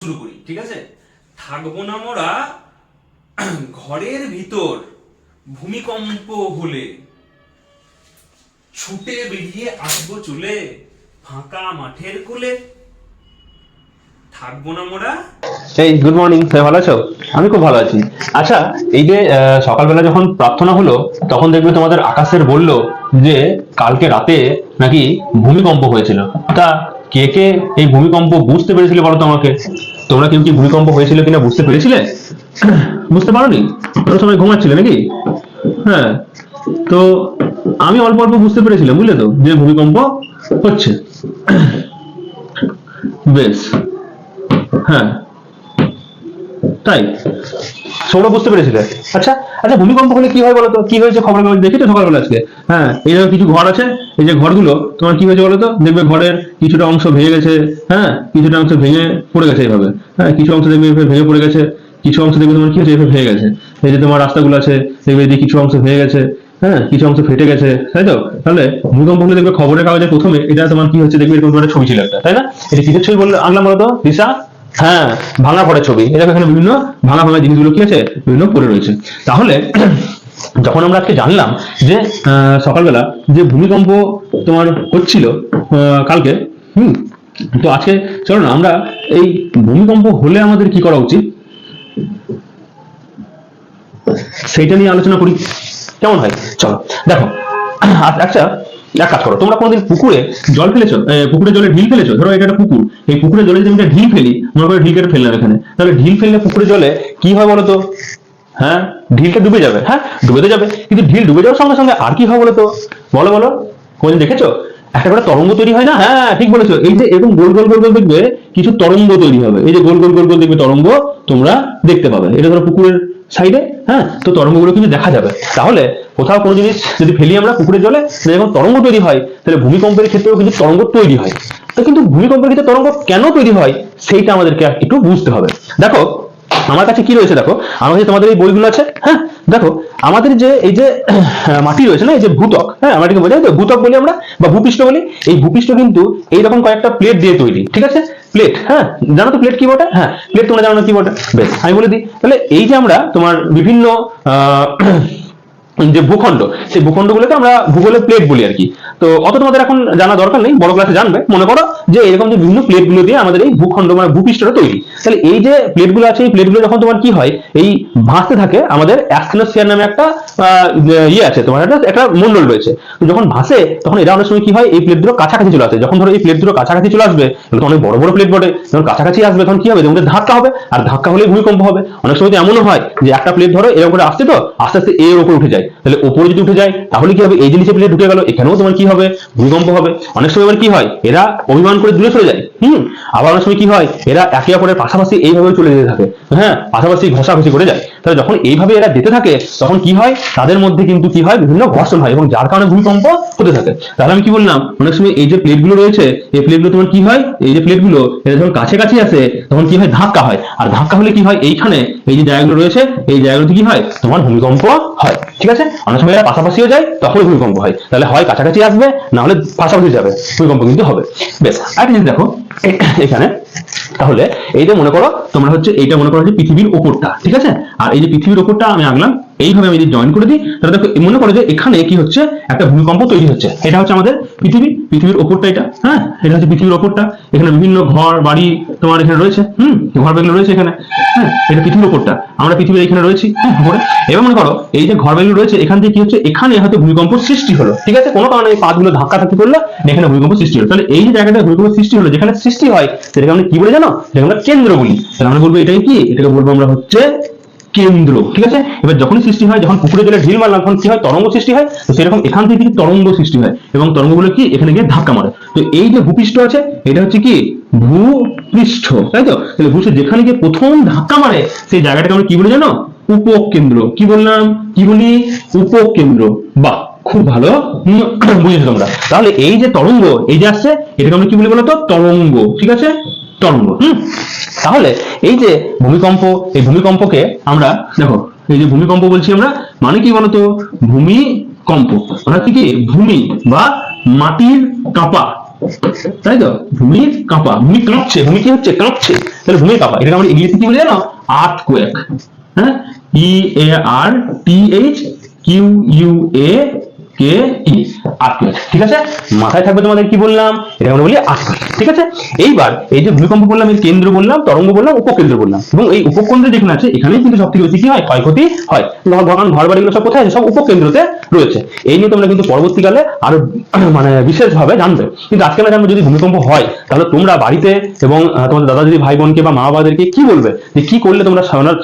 শুরু করি, ঠিক আছে? থাকবো না মোরা ঘরের ভিতর, ভূমিকম্প হলে ছুটে বেরিয়ে আসবো চলে ফাঁকা মাঠের কোলে। থাকবো না মোরা। এই গুড মর্নিং, সবাই ভালো আছো? আমি খুব ভালো আছি। আচ্ছা, এই যে সকালবেলা যখন প্রার্থনা হলো তখন দেখবে তোমাদের আকাশের বললো যে কালকে রাতে নাকি ভূমিকম্প হয়েছিল। তা কে কে এই ভূমিকম্প বুঝতে পেরেছিলে বলো তো আমাকে? তোমরা কেউ কি ভূমিকম্প হয়েছিল কিনা বুঝতে পেরেছিলে? বুঝতে পারোনি? তোমরা সবাই ঘুমাচ্ছিলে নাকি? হ্যাঁ, তো আমি অল্প অল্প বুঝতে পেরেছিলাম, বুঝলে তো, যে ভূমিকম্প হচ্ছে। বেশ, হ্যাঁ তাই তোমরা বুঝতে পেরেছিলে। আচ্ছা আচ্ছা, ভূমিকম্প হলে কি হয় বলতো? কি হয়েছে খবরের কাগজ দেখি তো সকালবেলা আজকে। হ্যাঁ, এই যে কিছু ঘর আছে, এই যে ঘরগুলো তোমার কি হয়েছে বলতো? দেখবে ঘরের কিছুটা অংশ ভেঙে গেছে। হ্যাঁ, কিছুটা অংশ ভেঙে পড়ে গেছে এইভাবে। হ্যাঁ, কিছু অংশ দেখবে ভেঙে পড়ে গেছে, কিছু অংশ দেখবে তোমার কি হয়েছে এইভাবে ভেঙে গেছে। এই যে তোমার রাস্তাগুলো আছে দেখবে যে কিছু অংশ ভেঙে গেছে, হ্যাঁ কিছু অংশ ফেটে গেছে, তাই তো? তাহলে ভূমিকম্প হলে দেখবে খবরের কাগজে প্রথমে এটা তোমার কি হচ্ছে দেখবে এরকম একটা ছবি ছিল একটা, তাই না? এটা কিসের ছবি বললে আনলাম বলতো দিশা? হ্যাঁ, ভাঙা পড়ে ছবি। এটা এখানে বিভিন্ন ভাঙা ভাঙা জিনিসগুলো কি আছে বিভিন্ন পড়ে রয়েছে। তাহলে যখন আমরা আজকে জানলাম যে সকালবেলা যে ভূমিকম্প তোমার হচ্ছিল কালকে, তো আজকে চলো না আমরা এই ভূমিকম্প হলে আমাদের কি করা উচিত সেইটা নিয়ে আলোচনা করি, কেমন হয়? চলো দেখো। আচ্ছা, এক কাজ করো, তোমরা কোনোদিন পুকুরে জল ফেলেছো? পুকুরে জলে ঢিল ফেলেছো? ধরো এটা একটা পুকুর, এই পুকুরে জলে যদি আমরা ঢিল ফেলি, মনে করো ঢিল কেটে ফেললাম এখানে, তাহলে ঢিল ফেললে পুকুরে জলে কি হয় বলতো? হ্যাঁ, ঢিলটা ডুবে যাবে। হ্যাঁ, ডুবে তো যাবে, কিন্তু ঢিল ডুবে যাওয়ার সঙ্গে সঙ্গে আর কি হয় বলতো? বলো বলো, কোনদিন দেখেছো একটা করে তরঙ্গ তৈরি হয় না? হ্যাঁ ঠিক বলেছো, এই যে এরকম গোল গোল গোল গোল দেখবে কিছু তরঙ্গ তৈরি হবে। এই যে গোল গোল গোল গোল দেখবে তরঙ্গ তোমরা দেখতে পাবে। এটা ধরো পুকুরের সাইডে, হ্যাঁ, তো তরঙ্গগুলো কিন্তু দেখা যাবে। তাহলে কোথাও কোনো জিনিস যদি ফেলি আমরা পুকুরের জলে, যখন তরঙ্গ তৈরি হয়, তাহলে ভূমিকম্পের ক্ষেত্রেও কিন্তু তরঙ্গ তৈরি হয়। তো কিন্তু ভূমিকম্পের ক্ষেত্রে তরঙ্গ কেন তৈরি হয় সেইটা আমাদেরকে একটু বুঝতে হবে। দেখো আমার কাছে কি রয়েছে, দেখো আমার কাছে তোমাদের এই বইগুলো আছে। হ্যাঁ, দেখো আমাদের যে এই যে মাটি রয়েছে না, এই যে ভূত্বক, হ্যাঁ মাটিকে বোঝাই তো, ভূত্বক বলি আমরা বা ভূপৃষ্ঠ বলি। এই ভূপৃষ্ঠ কিন্তু এইরকম কয়েকটা প্লেট দিয়ে তৈরি, ঠিক আছে? প্লেট, হ্যাঁ জানো তো প্লেট কি বটে? হ্যাঁ, প্লেট তোমরা জানো না কি বটে? বেশ, আমি বলে দিই। তাহলে এই যে আমরা তোমার বিভিন্ন যে ভূখণ্ড, সেই ভূখণ্ডগুলোকে আমরা ভূগোলের প্লেট বলি আর কি। তো অত তোমাদের এখন জানা দরকার নেই, বড় ক্লাসে জানবে। মনে করো যে এরকম যে বিভিন্ন প্লেটগুলো দিয়ে আমাদের এই ভূখণ্ড মানে ভূপৃষ্ঠটা তৈরি। তাহলে এই যে প্লেটগুলো আছে, এই প্লেটগুলো যখন তোমার কি হয়, এই ভাসতে থাকে, আমাদের অ্যাসথেনোস্ফিয়ার নামে একটা ইয়ে আছে, তোমার একটা মন্ডল রয়েছে। তো যখন ভাসে তখন এরা অনেক সময় কি হয়, এই প্লেট দুটো কাছাকাছি চলে আসে। যখন ধরো এই প্লেট দুটো কাছাকাছি চলে আসবে, এগুলো তো অনেক বড় বড় প্লেট বটে, যখন কাছাকাছি আসবে তখন কি হবে, তোমাদের ধাক্কা হবে, আর ধাক্কা হলেই ভূমিকম্প হবে। অনেক সময় তো এমনও হয় যে একটা প্লেট ধরো এরকম করে আসছে, তো আস্তে আস্তে এর উপর উঠে যায়। তাহলে উপরে যদি উঠে যায় তাহলে কি হবে, এই জিনিসে প্লেট ঢুকে গেল, এখানেও তোমার কি হবে, ভূমিকম্প হবে। অনেক সময় আবার কি হয়, এরা অভিমান করে দূরে চলে যায়। আবার অনেক সময় কি হয়, এরা একে অপরের পাশাপাশি এইভাবে চলে যেতে থাকে। হ্যাঁ, পাশাপাশি ঘষাঘষি করে যায়। তাহলে যখন এইভাবে এরা যেতে থাকে তখন কি হয়, তাদের মধ্যে কিন্তু কি হয়, বিভিন্ন ঘর্ষণ হয় এবং যার কারণে ভূমিকম্প হতে থাকে। তাহলে আমি কি বললাম, অনেক সময় এই যে প্লেটগুলো রয়েছে, এই প্লেটগুলো তোমার কি হয়, এই যে প্লেটগুলো এরা যখন কাছাকাছি আসে তখন কি হয়, ধাক্কা হয়। আর ধাক্কা হলে কি হয়, এইখানে এই যে জায়গাগুলো রয়েছে, এই জায়গাগুলোতে কি হয়, তোমার ভূমিকম্প হয়। ঠিক আছে? অনেক সময় এরা পাশাপাশিও যায়, তখন ভূমিকম্প হয়। তাহলে হয় কাছাকাছি আসবে, না হলে পাশাপাশি যাবে, ভূমিকম্প কিন্তু হবে। বেশ, আরেকটা জিনিস দেখো এখানে। তাহলে এই যে মনে করো তোমরা হচ্ছে এইটা মনে করো যে পৃথিবীর ওপরটা, ঠিক আছে? আর এই যে পৃথিবীর ওপরটা আমি আঁকলাম এইভাবে, আমি যদি জয়েন করে দিই তাহলে দেখো মনে করো যে এখানে কি হচ্ছে, একটা ভূমিকম্প তৈরি হচ্ছে। এটা হচ্ছে আমাদের পৃথিবীর ওপরটা এটা। হ্যাঁ, এটা হচ্ছে পৃথিবীর ওপরটা। এখানে বিভিন্ন ঘর বাড়ি তোমার এখানে রয়েছে, ঘর বাড়িগুলো রয়েছে এখানে। হ্যাঁ, এটা পৃথিবীর ওপরটা, আমরা পৃথিবীর এখানে রয়েছি। হ্যাঁ, উপরে। এবার মনে করো এই যে ঘর বাড়িগুলো রয়েছে, এখান থেকে কি হচ্ছে, এখানে হয়তো ভূমিকম্প সৃষ্টি হলো, ঠিক আছে? কোনো কারণে এই পাতগুলো ধাক্কা ধাক্কি করলো, এখানে ভূমিকম্প সৃষ্টি হলো। তাহলে এই যে জায়গাটা ভূমিকম্প সৃষ্টি হলো, যেখানে সৃষ্টি হয় সেটাকে আমরা কি বলে জানো? সেটাকে আমরা কেন্দ্র বলি। তাহলে আমরা বলবো এটাই কি, এটাকে বলবো আমরা হচ্ছে কেন্দ্র। ঠিক আছে? এবার যখনই সৃষ্টি হয়, যখন পুকুরে জলে ঢিল মারলাম তখন কি হয়, তরঙ্গ সৃষ্টি হয়। তো সেরকম এখান থেকে কি তরঙ্গ সৃষ্টি হয় এবং তরঙ্গগুলো কি এখানে গিয়ে ধাক্কা মারে। তো এই যে ভূপৃষ্ঠ আছে, এটা হচ্ছে কি ভূপৃষ্ঠ, তাই তো? তাহলে ভূপৃষ্ঠ যেখানে গিয়ে প্রথম ধাক্কা মারে সেই জায়গাটাকে আমরা কি বলি জানো? উপকেন্দ্র। কি বললাম? কি বলি? উপকেন্দ্র। বাহ, খুব ভালো বুঝেছো তোমরা। তাহলে এই যে তরঙ্গ এই যে আসছে, এটাকে আমরা কি বলি বলতো? তরঙ্গ। ঠিক আছে? তরঙ্গ। তাহলে এই যে ভূমিকম্প, এই ভূমিকম্পকে আমরা দেখো, এই যে ভূমিকম্প বলছি আমরা, মানে কি বলতো? ভূমিকম্প মানে কি, ভূমি বা মাটির কাঁপা, তাই তো, ভূমি কাঁপা, ভূমি কাঁপছে, ভূমি কি হচ্ছে, কাঁপছে, তাহলে ভূমি কাঁপা, এটাকে আমরা ইংলিশে কি বলে জানো, আর্থকোয়েক। হ্যাঁ, EARTHQUAKE, আর্থকোয়েক। ঠিক আছে, মাথায় থাকবে তোমাদের কি বললাম, এটা আমরা বলি আর্থকোয়েক। ঠিক আছে, এইবার এই যে ভূমিকম্প বললাম, এর কেন্দ্র বললাম, তরঙ্গ বললাম, উপকেন্দ্র বললাম, এবং এই উপকেন্দ্র যেখানে আছে এখানেই কিন্তু সবথেকে বেশি কি হয়, ক্ষয়ক্ষতি হয়। ধরুন ঘর বাড়িগুলো সব কোথায় আছে, সব উপকেন্দ্রতে রয়েছে। এই নিয়ে তোমরা কিন্তু পরবর্তীকালে আরো মানে বিশেষভাবে জানবে। কিন্তু আজকে আমরা জানবো যদি ভূমিকম্প হয় তাহলে তোমরা বাড়িতে এবং তোমাদের দাদা দিদি ভাই বোনকে বা মা বাবাদেরকে কি বলবে, যে কি করলে তোমরা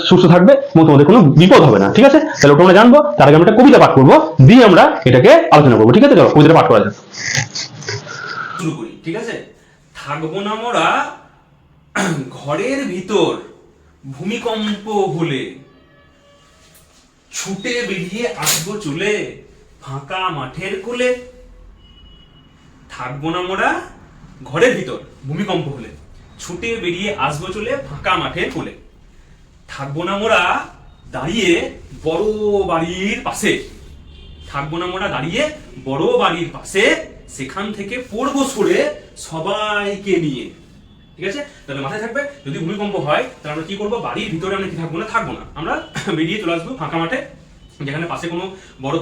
সুস্থ থাকবে এবং তোমাদের কোনো বিপদ হবে না। ঠিক আছে, তাহলে ওটা আমরা জানবো। তার আগে আমরা একটা কবিতা পাঠ করবো, দিয়ে আমরা এটাকে আলোচনা করবো। ঠিক আছে, চলো কবিতাটা পাঠ করা যাক। শুরু করি। ঠিক আছে, থাকবো না মোরা ঘরের ভিতর, ভূমিকম্প হলে ছুটে বেরিয়ে আসবো চলে ফাঁকা মাঠের কোলে। থাকবো না মোরা ঘরের ভিতর, ভূমিকম্প হলে ছুটে বেরিয়ে আসবো চলে ফাঁকা মাঠের কোলে। থাকবো না মোরা দাঁড়িয়ে বড় বাড়ির পাশে, থাকবো না মোরা দাঁড়িয়ে বড় বাড়ির পাশে, সেখান থেকে পড়বো সরে সবাইকে নিয়ে। ঠিক আছে, তাহলে মাথায় থাকবে যদি ভূমিকম্প হয় তাহলে আমরা কি করবো, বাড়ির ভিতরে আমরা কি থাকবো না, থাকবো না, আমরা বেরিয়ে চলে আসবো ফাঁকা মাঠে, যেখানে পাশে কোনো বড়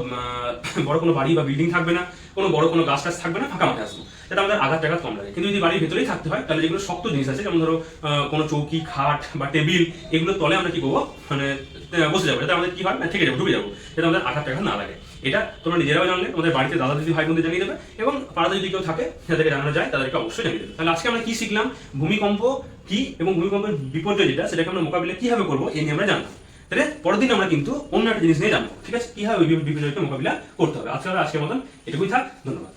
কোনো বাড়ি বা বিল্ডিং থাকবে না, কোনো বড় কোনো গাছ টাছ থাকবে না, ফাঁকা মাঠে আসবো, যাতে আমাদের আঘাত টাঘাত কম লাগে। কিন্তু যদি বাড়ির ভেতরেই থাকতে হয় তাহলে যেগুলো শক্ত জিনিস আছে, যেমন ধরো কোনো চৌকি, খাট বা টেবিল, এগুলোর তলে আমরা কি করবো, মানে বসে যাবো, যাতে আমাদের কি হয়, থেকে যাবো, ডুবে যাবো, যাতে আমাদের আঘাত টাঘাত না লাগে। এটা তোমরা নিজেরাও জানলে, তোমাদের বাড়িতে দাদা দিদি ভাই বোনদের জানিয়ে দেবে, এবং পাড়াতে যদি কেউ থাকে যাদেরকে জানানো যায় তাদেরকে অবশ্যই জানিয়ে দেবে। তাহলে আজকে আমরা কি শিখলাম, ভূমিকম্প কি এবং ভূমিকম্পের বিপর্যয় যেটা, সেটাকে আমরা মোকাবিলা কিভাবে করবো এই নিয়ে আমরা জানলাম। তাহলে পরের দিন আমরা কিন্তু অন্য একটা জিনিস নিয়ে জানবো। ঠিক আছে, কিভাবে বিপর্যয়কে মোকাবিলা করতে হবে। আজকের মতন এটুকুই থাক, ধন্যবাদ।